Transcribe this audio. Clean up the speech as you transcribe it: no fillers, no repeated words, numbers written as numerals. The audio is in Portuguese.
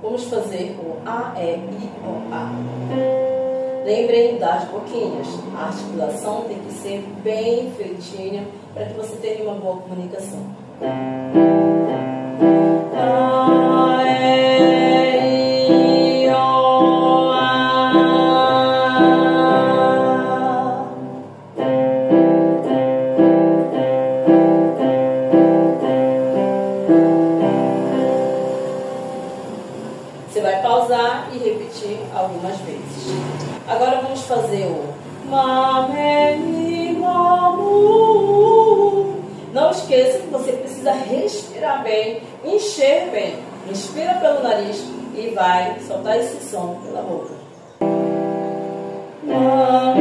Vamos fazer o A, E, I, O, A. Lembrem das boquinhas. A articulação tem que ser bem feitinha para que você tenha uma boa comunicação. A, E, I, O, A. Você vai pausar e repetir algumas vezes. Agora vamos fazer o Ma, Me, Mi, Ma, Mu. Não esqueça que você precisa respirar bem, encher bem. Inspira pelo nariz e vai soltar esse som pela boca. Ma,